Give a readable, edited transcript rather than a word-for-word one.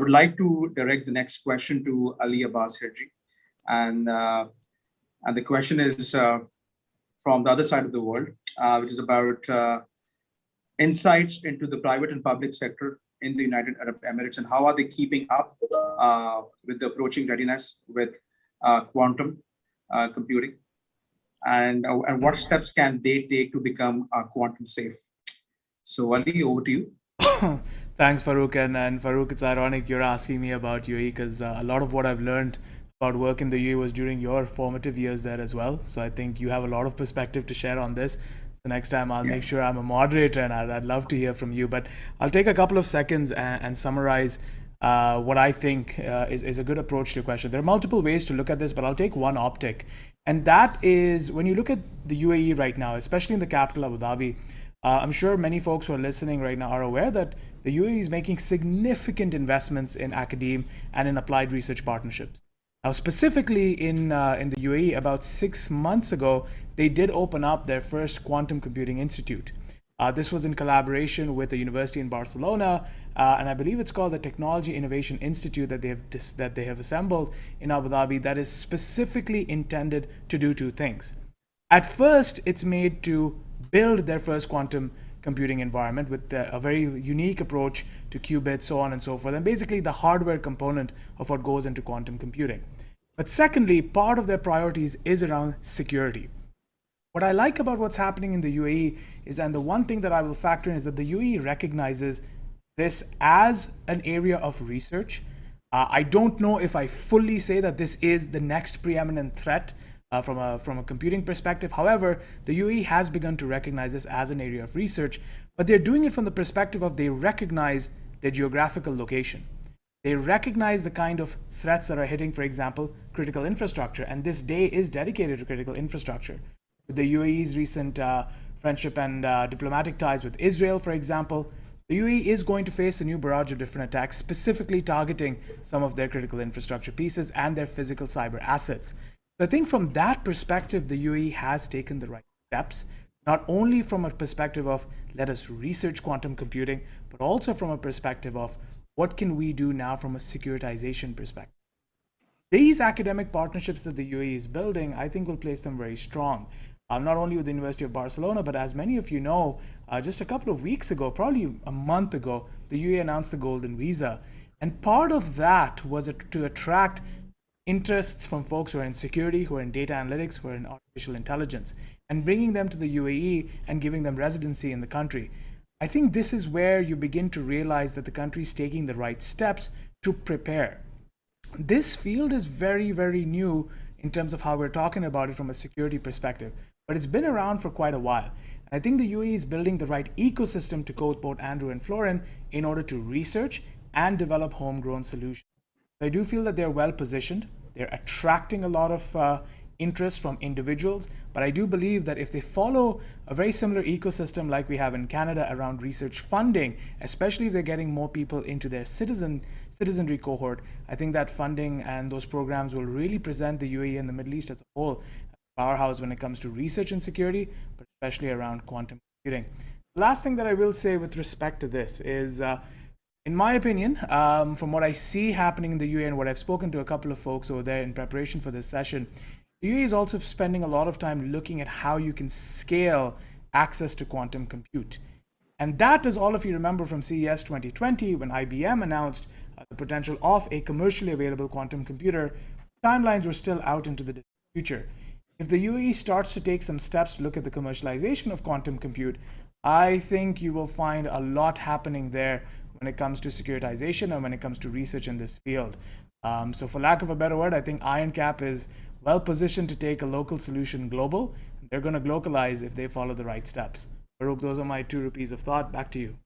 would like to direct the next question to Ali Abbas Hirji. And the question is from the other side of the world, which is about insights into the private and public sector in the United Arab Emirates, and how are they keeping up with the approaching readiness with quantum computing, and what steps can they take to become quantum safe? So Ali, over to you. Thanks, Farooq. And Farooq, it's ironic you're asking me about UAE because a lot of what I've learned about work in the UAE was during your formative years there as well. So I think you have a lot of perspective to share on this. So next time I'll make sure I'm a moderator, and I'd love to hear from you. But I'll take a couple of seconds and summarize what I think is a good approach to your question. There are multiple ways to look at this, but I'll take one optic. And that is, when you look at the UAE right now, especially in the capital Abu Dhabi, I'm sure many folks who are listening right now are aware that the UAE is making significant investments in academia and in applied research partnerships. Now, specifically in the UAE, about 6 months ago, they did open up their first quantum computing institute. This was in collaboration with a university in Barcelona, and I believe it's called the Technology Innovation Institute that they have assembled in Abu Dhabi, that is specifically intended to do two things. At first, it's made to build their first quantum computing environment with a very unique approach to qubits, so on and so forth, and basically the hardware component of what goes into quantum computing. But secondly, part of their priorities is around security. What I like about what's happening in the UAE is, and the one thing that I will factor in, is that the UAE recognizes this as an area of research. I don't know if I fully say that this is the next preeminent threat from a computing perspective. However, the UAE has begun to recognize this as an area of research, but they're doing it from the perspective of, they recognize their geographical location. They recognize the kind of threats that are hitting, for example, critical infrastructure, and this day is dedicated to critical infrastructure. With the UAE's recent friendship and diplomatic ties with Israel, for example, the UAE is going to face a new barrage of different attacks, specifically targeting some of their critical infrastructure pieces and their physical cyber assets. So I think from that perspective, the UAE has taken the right steps, not only from a perspective of let us research quantum computing, but also from a perspective of what can we do now from a securitization perspective. These academic partnerships that the UAE is building, I think will place them very strong. Not only with the University of Barcelona, but as many of you know, just a couple of weeks ago, probably a month ago, the UAE announced the Golden Visa. And part of that was to attract interests from folks who are in security, who are in data analytics, who are in artificial intelligence, and bringing them to the UAE and giving them residency in the country. I think this is where you begin to realize that the country is taking the right steps to prepare. This field is very, very new in terms of how we're talking about it from a security perspective, but it's been around for quite a while. I think the UAE is building the right ecosystem, to quote both Andrew and Florin, in order to research and develop homegrown solutions. So I do feel that they're well positioned. They're attracting a lot of interest from individuals, but I do believe that if they follow a very similar ecosystem like we have in Canada around research funding, especially if they're getting more people into their citizenry cohort, I think that funding and those programs will really present the UAE and the Middle East as a whole a powerhouse when it comes to research and security, but especially around quantum computing. The last thing that I will say with respect to this is, in my opinion, from what I see happening in the UAE and what I've spoken to a couple of folks over there in preparation for this session, the UAE is also spending a lot of time looking at how you can scale access to quantum compute. And that, as all of you remember from CES 2020, when IBM announced the potential of a commercially available quantum computer, timelines were still out into the future. If the UAE starts to take some steps to look at the commercialization of quantum compute, I think you will find a lot happening there when it comes to securitization and when it comes to research in this field. So for lack of a better word, I think IronCAP is well positioned to take a local solution global. They're going to globalize if they follow the right steps. Farooq, those are my 2 rupees of thought. Back to you.